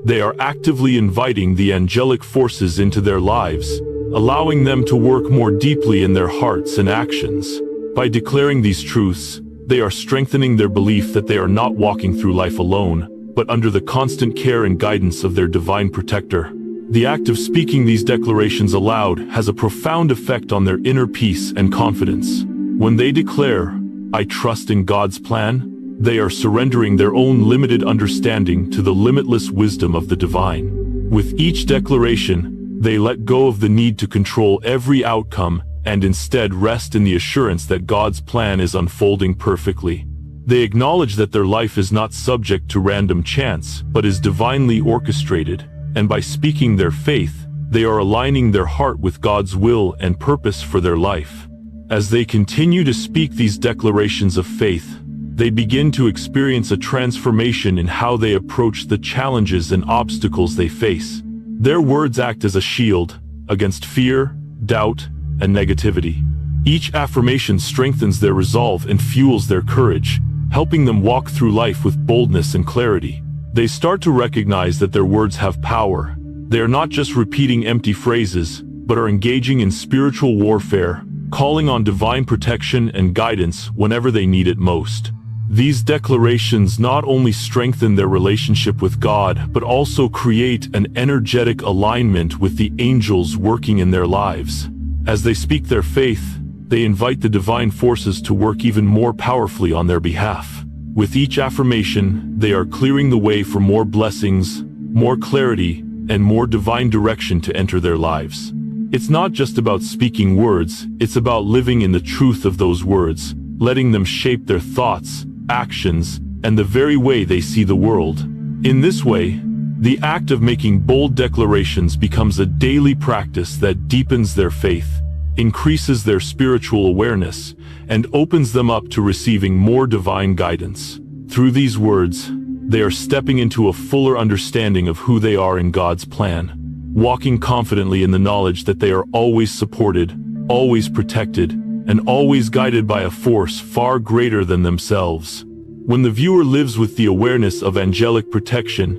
They are actively inviting the angelic forces into their lives, allowing them to work more deeply in their hearts and actions. By declaring these truths, they are strengthening their belief that they are not walking through life alone, but under the constant care and guidance of their divine protector. The act of speaking these declarations aloud has a profound effect on their inner peace and confidence. When they declare, "I trust in God's plan," they are surrendering their own limited understanding to the limitless wisdom of the divine. With each declaration, they let go of the need to control every outcome and instead rest in the assurance that God's plan is unfolding perfectly. They acknowledge that their life is not subject to random chance, but is divinely orchestrated, and by speaking their faith, they are aligning their heart with God's will and purpose for their life. As they continue to speak these declarations of faith, they begin to experience a transformation in how they approach the challenges and obstacles they face. Their words act as a shield against fear, doubt, and negativity. Each affirmation strengthens their resolve and fuels their courage, helping them walk through life with boldness and clarity. They start to recognize that their words have power. They are not just repeating empty phrases, but are engaging in spiritual warfare, calling on divine protection and guidance whenever they need it most. These declarations not only strengthen their relationship with God, but also create an energetic alignment with the angels working in their lives. As they speak their faith, they invite the divine forces to work even more powerfully on their behalf. With each affirmation, they are clearing the way for more blessings, more clarity, and more divine direction to enter their lives. It's not just about speaking words, it's about living in the truth of those words, letting them shape their thoughts, actions, and the very way they see the world. In this way, the act of making bold declarations becomes a daily practice that deepens their faith, increases their spiritual awareness, and opens them up to receiving more divine guidance. Through these words, they are stepping into a fuller understanding of who they are in God's plan, walking confidently in the knowledge that they are always supported, always protected, and always guided by a force far greater than themselves. When the viewer lives with the awareness of angelic protection,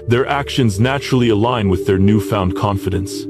their actions naturally align with their newfound confidence.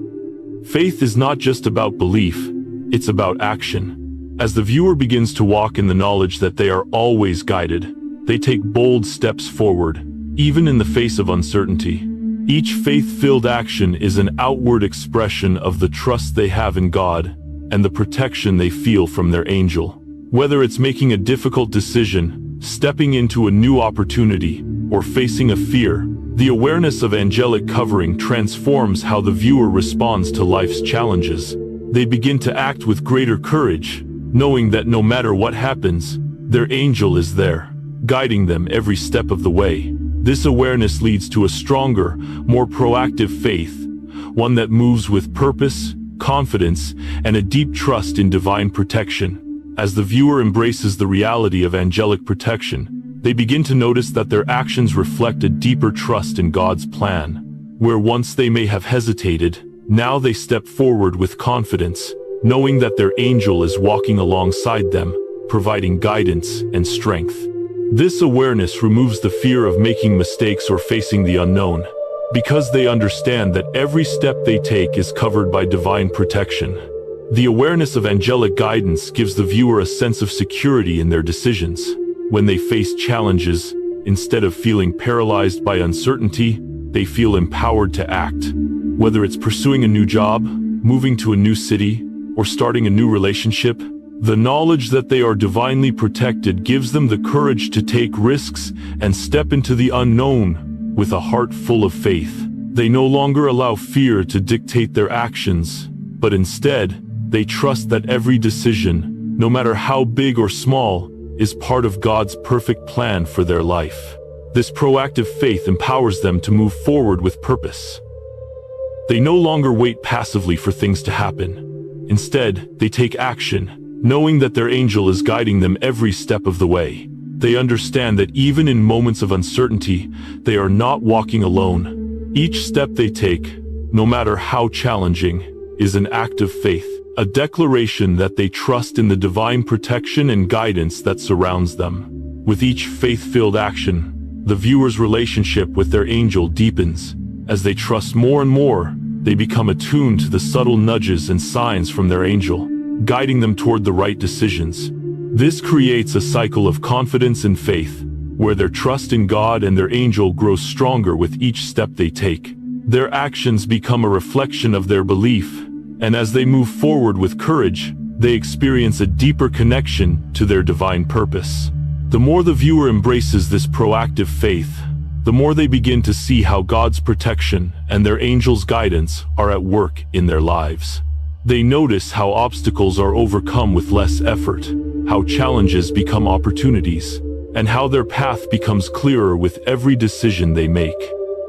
Faith is not just about belief, it's about action. As the viewer begins to walk in the knowledge that they are always guided, they take bold steps forward, even in the face of uncertainty. Each faith-filled action is an outward expression of the trust they have in God and the protection they feel from their angel. Whether it's making a difficult decision, stepping into a new opportunity, or facing a fear, the awareness of angelic covering transforms how the viewer responds to life's challenges. They begin to act with greater courage, knowing that no matter what happens, their angel is there, guiding them every step of the way. This awareness leads to a stronger, more proactive faith, one that moves with purpose, confidence, and a deep trust in divine protection. As the viewer embraces the reality of angelic protection, they begin to notice that their actions reflect a deeper trust in God's plan. Where once they may have hesitated, now they step forward with confidence, knowing that their angel is walking alongside them, providing guidance and strength. This awareness removes the fear of making mistakes or facing the unknown, because they understand that every step they take is covered by divine protection. The awareness of angelic guidance gives the viewer a sense of security in their decisions. When they face challenges, instead of feeling paralyzed by uncertainty, they feel empowered to act. Whether it's pursuing a new job, moving to a new city, or starting a new relationship, The knowledge that they are divinely protected gives them the courage to take risks and step into the unknown with a heart full of faith. They no longer allow fear to dictate their actions, but instead, they trust that every decision, no matter how big or small, is part of God's perfect plan for their life. This proactive faith empowers them to move forward with purpose. They no longer wait passively for things to happen. Instead, they take action, knowing that their angel is guiding them every step of the way. They understand that even in moments of uncertainty, they are not walking alone. Each step they take, no matter how challenging, is an act of faith, a declaration that they trust in the divine protection and guidance that surrounds them. With each faith-filled action, the viewer's relationship with their angel deepens. As they trust more and more, they become attuned to the subtle nudges and signs from their angel, guiding them toward the right decisions. This creates a cycle of confidence and faith, where their trust in God and their angel grows stronger with each step they take. Their actions become a reflection of their belief, and as they move forward with courage, they experience a deeper connection to their divine purpose. The more the viewer embraces this proactive faith, the more they begin to see how God's protection and their angel's guidance are at work in their lives. They notice how obstacles are overcome with less effort, how challenges become opportunities, and how their path becomes clearer with every decision they make.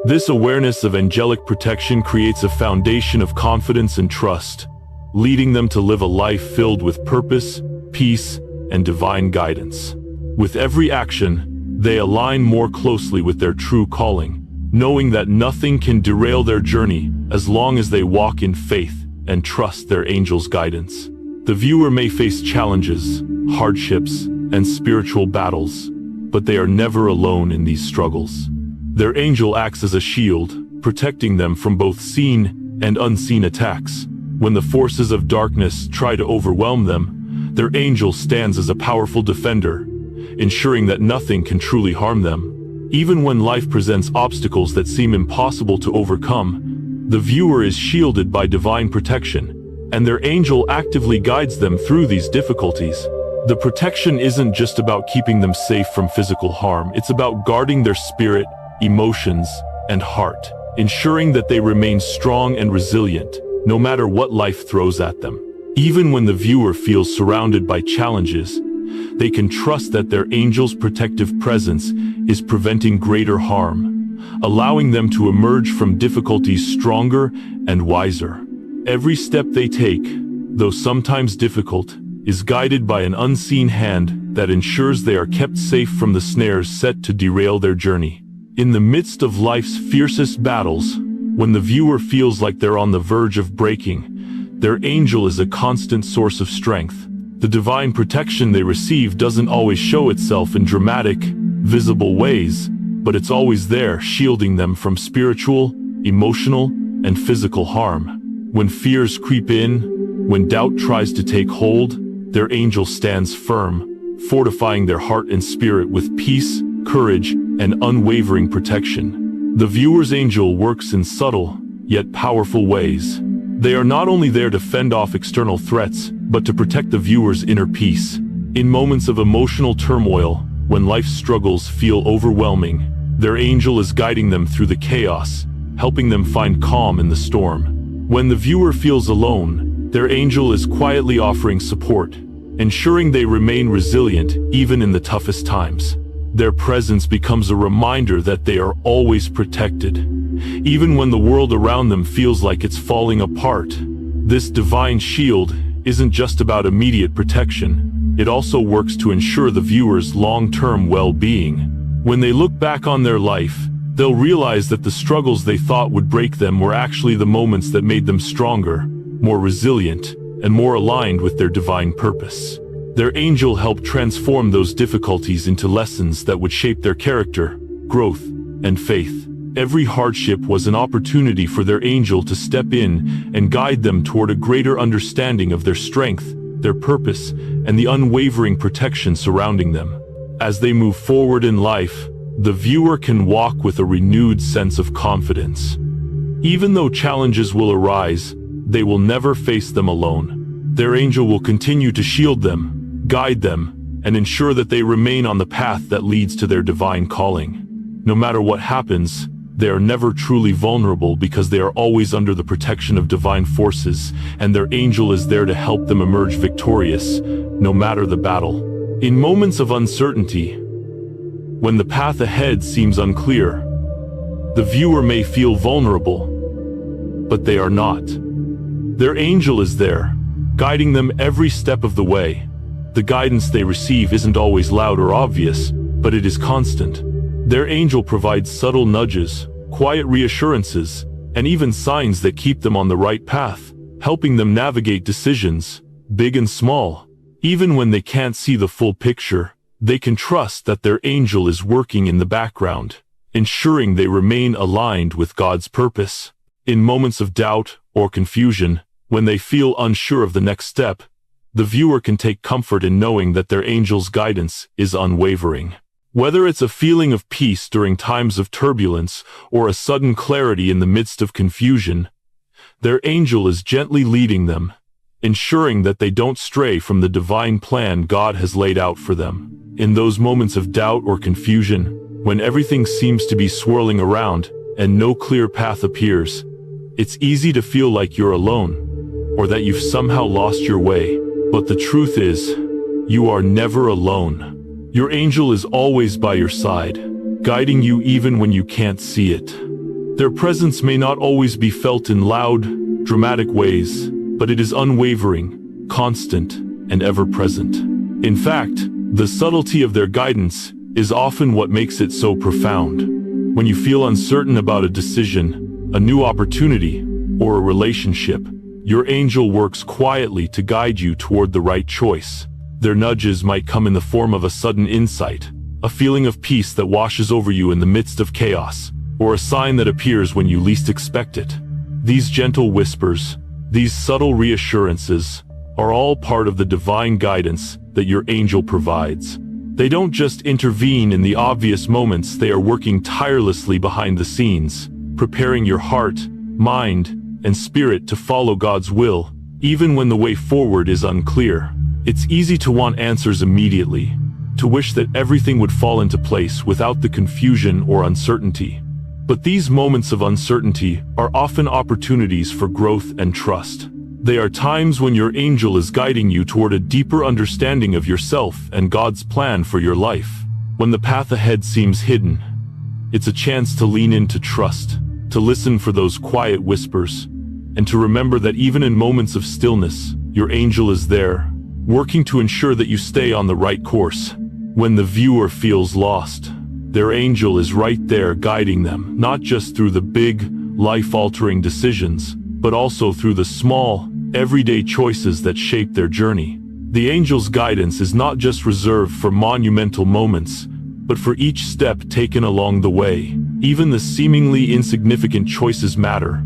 This awareness of angelic protection creates a foundation of confidence and trust, leading them to live a life filled with purpose, peace, and divine guidance. With every action, they align more closely with their true calling, knowing that nothing can derail their journey as long as they walk in faith and trust their angel's guidance. The viewer may face challenges, hardships, and spiritual battles, but they are never alone in these struggles. Their angel acts as a shield, protecting them from both seen and unseen attacks. When the forces of darkness try to overwhelm them, their angel stands as a powerful defender, ensuring that nothing can truly harm them. Even when life presents obstacles that seem impossible to overcome, the viewer is shielded by divine protection, and their angel actively guides them through these difficulties. The protection isn't just about keeping them safe from physical harm, it's about guarding their spirit, emotions, and heart, ensuring that they remain strong and resilient, no matter what life throws at them. Even when the viewer feels surrounded by challenges, they can trust that their angel's protective presence is preventing greater harm, allowing them to emerge from difficulties stronger and wiser. Every step they take, though sometimes difficult, is guided by an unseen hand that ensures they are kept safe from the snares set to derail their journey. In the midst of life's fiercest battles, when the viewer feels like they're on the verge of breaking, their angel is a constant source of strength. The divine protection they receive doesn't always show itself in dramatic, visible ways, but it's always there, shielding them from spiritual, emotional, and physical harm. When fears creep in, when doubt tries to take hold, their angel stands firm, fortifying their heart and spirit with peace, courage, and unwavering protection. The viewer's angel works in subtle, yet powerful ways. They are not only there to fend off external threats, but to protect the viewer's inner peace. In moments of emotional turmoil, when life's struggles feel overwhelming, their angel is guiding them through the chaos, helping them find calm in the storm. When the viewer feels alone, their angel is quietly offering support, ensuring they remain resilient even in the toughest times. Their presence becomes a reminder that they are always protected. Even when the world around them feels like it's falling apart, this divine shield isn't just about immediate protection. It also works to ensure the viewer's long-term well-being. When they look back on their life, they'll realize that the struggles they thought would break them were actually the moments that made them stronger, more resilient, and more aligned with their divine purpose. Their angel helped transform those difficulties into lessons that would shape their character, growth, and faith. Every hardship was an opportunity for their angel to step in and guide them toward a greater understanding of their strength, their purpose, and the unwavering protection surrounding them. As they move forward in life, the viewer can walk with a renewed sense of confidence. Even though challenges will arise, they will never face them alone. Their angel will continue to shield them, guide them, and ensure that they remain on the path that leads to their divine calling. No matter what happens, they are never truly vulnerable because they are always under the protection of divine forces, and their angel is there to help them emerge victorious, no matter the battle. In moments of uncertainty, when the path ahead seems unclear, the viewer may feel vulnerable, but they are not. Their angel is there, guiding them every step of the way. The guidance they receive isn't always loud or obvious, but it is constant. Their angel provides subtle nudges, quiet reassurances, and even signs that keep them on the right path, helping them navigate decisions, big and small. Even when they can't see the full picture, they can trust that their angel is working in the background, ensuring they remain aligned with God's purpose. In moments of doubt or confusion, when they feel unsure of the next step, the viewer can take comfort in knowing that their angel's guidance is unwavering. Whether it's a feeling of peace during times of turbulence or a sudden clarity in the midst of confusion, their angel is gently leading them, ensuring that they don't stray from the divine plan God has laid out for them. In those moments of doubt or confusion, when everything seems to be swirling around and no clear path appears, it's easy to feel like you're alone, or that you've somehow lost your way. But the truth is, you are never alone. Your angel is always by your side, guiding you even when you can't see it. Their presence may not always be felt in loud, dramatic ways, but it is unwavering, constant, and ever-present. In fact, the subtlety of their guidance is often what makes it so profound. When you feel uncertain about a decision, a new opportunity, or a relationship, your angel works quietly to guide you toward the right choice. Their nudges might come in the form of a sudden insight, a feeling of peace that washes over you in the midst of chaos, or a sign that appears when you least expect it. These gentle whispers, these subtle reassurances, are all part of the divine guidance that your angel provides. They don't just intervene in the obvious moments, they are working tirelessly behind the scenes, preparing your heart, mind, and spirit to follow God's will, even when the way forward is unclear. It's easy to want answers immediately, to wish that everything would fall into place without the confusion or uncertainty. But these moments of uncertainty are often opportunities for growth and trust. They are times when your angel is guiding you toward a deeper understanding of yourself and God's plan for your life. When the path ahead seems hidden, it's a chance to lean into trust, to listen for those quiet whispers, and to remember that even in moments of stillness, your angel is there, working to ensure that you stay on the right course. When the viewer feels lost, their angel is right there guiding them, not just through the big, life-altering decisions, but also through the small, everyday choices that shape their journey. The angel's guidance is not just reserved for monumental moments, but for each step taken along the way. Even the seemingly insignificant choices matter,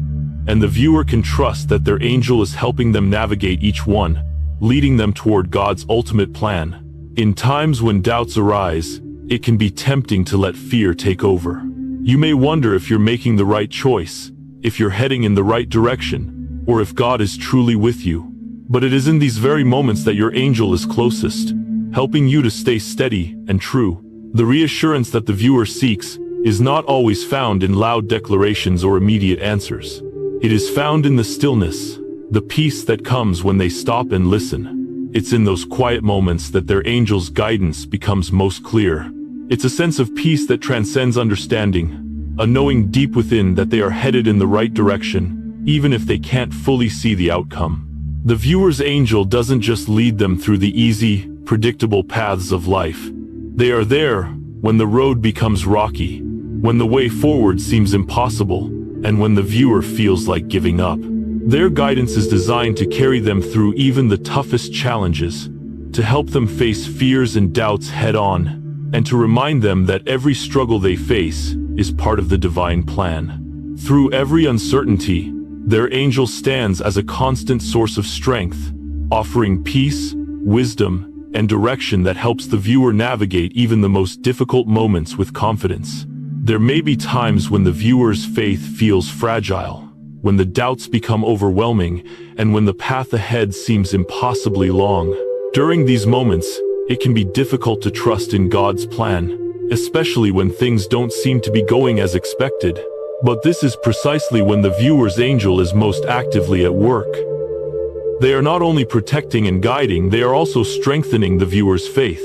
and the viewer can trust that their angel is helping them navigate each one, leading them toward God's ultimate plan. In times when doubts arise, it can be tempting to let fear take over. You may wonder if you're making the right choice, if you're heading in the right direction, or if God is truly with you. But it is in these very moments that your angel is closest, helping you to stay steady and true. The reassurance that the viewer seeks is not always found in loud declarations or immediate answers. It is found in the stillness, the peace that comes when they stop and listen. It's in those quiet moments that their angel's guidance becomes most clear. It's a sense of peace that transcends understanding, a knowing deep within that they are headed in the right direction, even if they can't fully see the outcome. The viewer's angel doesn't just lead them through the easy, predictable paths of life. They are there when the road becomes rocky, when the way forward seems impossible, and when the viewer feels like giving up. Their guidance is designed to carry them through even the toughest challenges, to help them face fears and doubts head-on, and to remind them that every struggle they face is part of the divine plan. Through every uncertainty, their angel stands as a constant source of strength, offering peace, wisdom, and direction that helps the viewer navigate even the most difficult moments with confidence. There may be times when the viewer's faith feels fragile, when the doubts become overwhelming, and when the path ahead seems impossibly long. During these moments, it can be difficult to trust in God's plan, especially when things don't seem to be going as expected. But this is precisely when the viewer's angel is most actively at work. They are not only protecting and guiding, they are also strengthening the viewer's faith.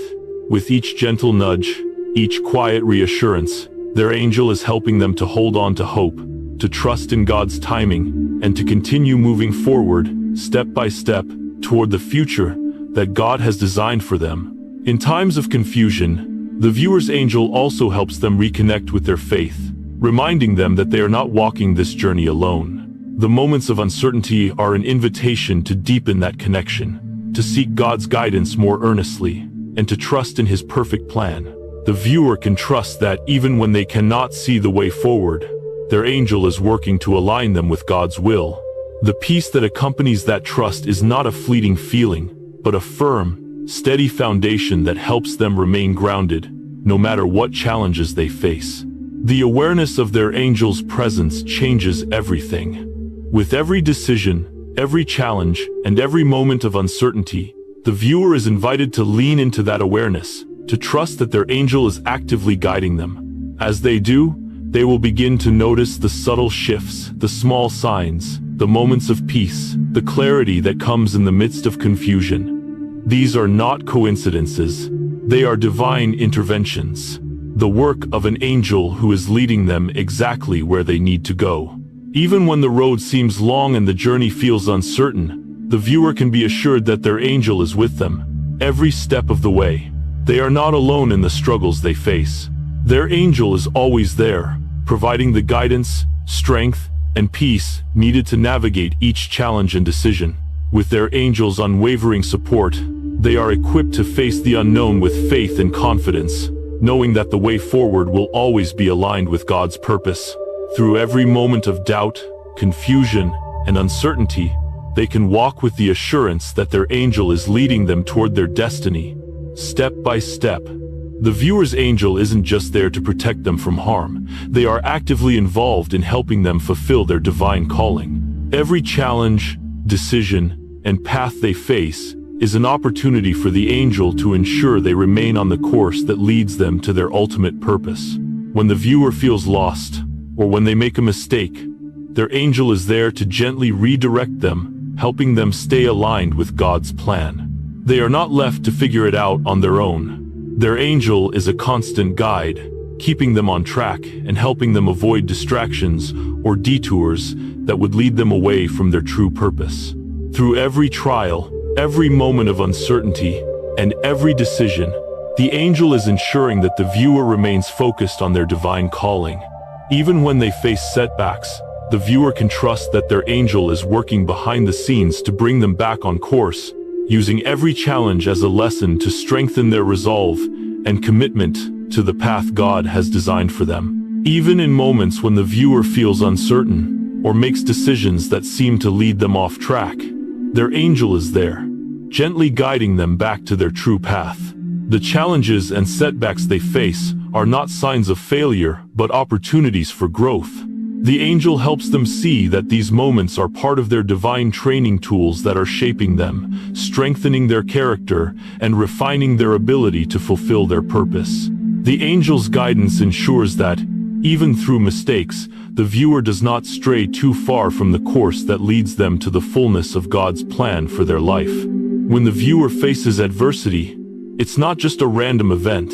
With each gentle nudge, each quiet reassurance, their angel is helping them to hold on to hope, to trust in God's timing, and to continue moving forward, step by step, toward the future that God has designed for them. In times of confusion, the viewer's angel also helps them reconnect with their faith, reminding them that they are not walking this journey alone. The moments of uncertainty are an invitation to deepen that connection, to seek God's guidance more earnestly, and to trust in His perfect plan. The viewer can trust that even when they cannot see the way forward, their angel is working to align them with God's will. The peace that accompanies that trust is not a fleeting feeling, but a firm, steady foundation that helps them remain grounded, no matter what challenges they face. The awareness of their angel's presence changes everything. With every decision, every challenge, and every moment of uncertainty, the viewer is invited to lean into that awareness, to trust that their angel is actively guiding them. As they do, they will begin to notice the subtle shifts, the small signs, the moments of peace, the clarity that comes in the midst of confusion. These are not coincidences. They are divine interventions, the work of an angel who is leading them exactly where they need to go. Even when the road seems long and the journey feels uncertain, the viewer can be assured that their angel is with them, every step of the way. They are not alone in the struggles they face. Their angel is always there, providing the guidance, strength, and peace needed to navigate each challenge and decision. With their angel's unwavering support, they are equipped to face the unknown with faith and confidence, knowing that the way forward will always be aligned with God's purpose. Through every moment of doubt, confusion, and uncertainty, they can walk with the assurance that their angel is leading them toward their destiny, step by step. The viewer's angel isn't just there to protect them from harm. They are actively involved in helping them fulfill their divine calling. Every challenge, decision, and path they face is an opportunity for the angel to ensure they remain on the course that leads them to their ultimate purpose. When the viewer feels lost, or when they make a mistake, their angel is there to gently redirect them, helping them stay aligned with God's plan. They are not left to figure it out on their own. Their angel is a constant guide, keeping them on track and helping them avoid distractions or detours that would lead them away from their true purpose. Through every trial, every moment of uncertainty, and every decision, the angel is ensuring that the viewer remains focused on their divine calling. Even when they face setbacks, the viewer can trust that their angel is working behind the scenes to bring them back on course, using every challenge as a lesson to strengthen their resolve and commitment to the path God has designed for them. Even in moments when the viewer feels uncertain or makes decisions that seem to lead them off track, their angel is there, gently guiding them back to their true path. The challenges and setbacks they face are not signs of failure, but opportunities for growth. The angel helps them see that these moments are part of their divine training tools that are shaping them, strengthening their character, and refining their ability to fulfill their purpose. The angel's guidance ensures that, even through mistakes, the viewer does not stray too far from the course that leads them to the fullness of God's plan for their life. When the viewer faces adversity, it's not just a random event.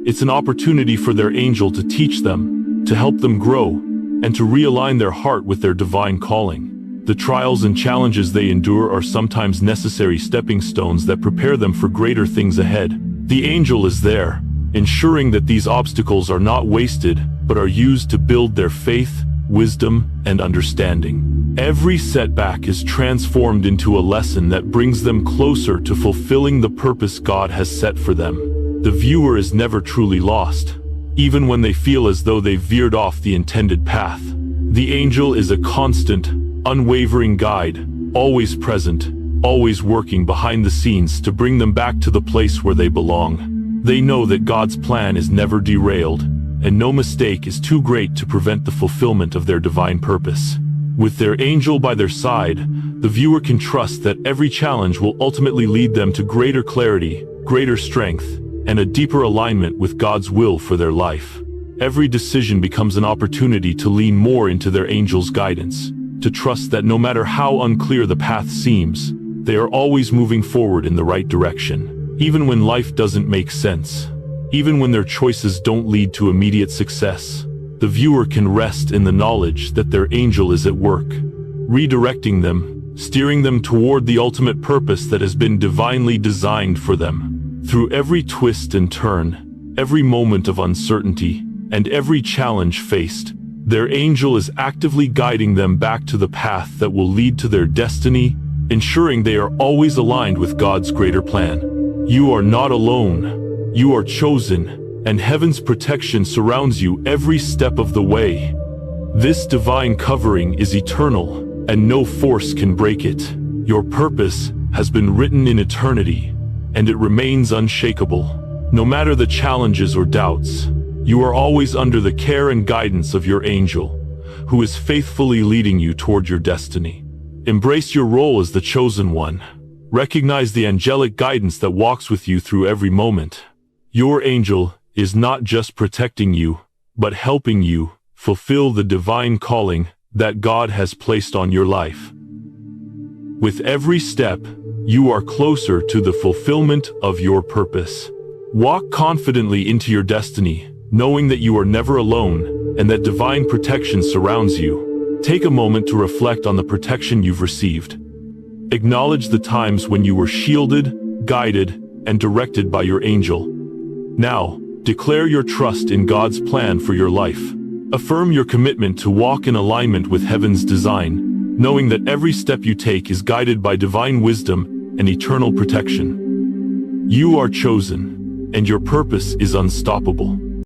It's an opportunity for their angel to teach them, to help them grow, and to realign their heart with their divine calling. The trials and challenges they endure are sometimes necessary stepping stones that prepare them for greater things ahead. The angel is there, ensuring that these obstacles are not wasted, but are used to build their faith, wisdom, and understanding. Every setback is transformed into a lesson that brings them closer to fulfilling the purpose God has set for them. The viewer is never truly lost, even when they feel as though they've veered off the intended path. The angel is a constant, unwavering guide, always present, always working behind the scenes to bring them back to the place where they belong. They know that God's plan is never derailed, and no mistake is too great to prevent the fulfillment of their divine purpose. With their angel by their side, the viewer can trust that every challenge will ultimately lead them to greater clarity, greater strength, and a deeper alignment with God's will for their life. Every decision becomes an opportunity to lean more into their angel's guidance, to trust that no matter how unclear the path seems, they are always moving forward in the right direction. Even when life doesn't make sense, even when their choices don't lead to immediate success, the viewer can rest in the knowledge that their angel is at work, redirecting them, steering them toward the ultimate purpose that has been divinely designed for them. Through every twist and turn, every moment of uncertainty, and every challenge faced, their angel is actively guiding them back to the path that will lead to their destiny, ensuring they are always aligned with God's greater plan. You are not alone. You are chosen, and heaven's protection surrounds you every step of the way. This divine covering is eternal, and no force can break it. Your purpose has been written in eternity, and it remains unshakable. No matter the challenges or doubts, you are always under the care and guidance of your angel, who is faithfully leading you toward your destiny. Embrace your role as the chosen one. Recognize the angelic guidance that walks with you through every moment. Your angel is not just protecting you, but helping you fulfill the divine calling that God has placed on your life. With every step, you are closer to the fulfillment of your purpose. Walk confidently into your destiny, knowing that you are never alone and that divine protection surrounds you. Take a moment to reflect on the protection you've received. Acknowledge the times when you were shielded, guided, and directed by your angel. Now, declare your trust in God's plan for your life. Affirm your commitment to walk in alignment with heaven's design, knowing that every step you take is guided by divine wisdom and eternal protection. You are chosen, and your purpose is unstoppable.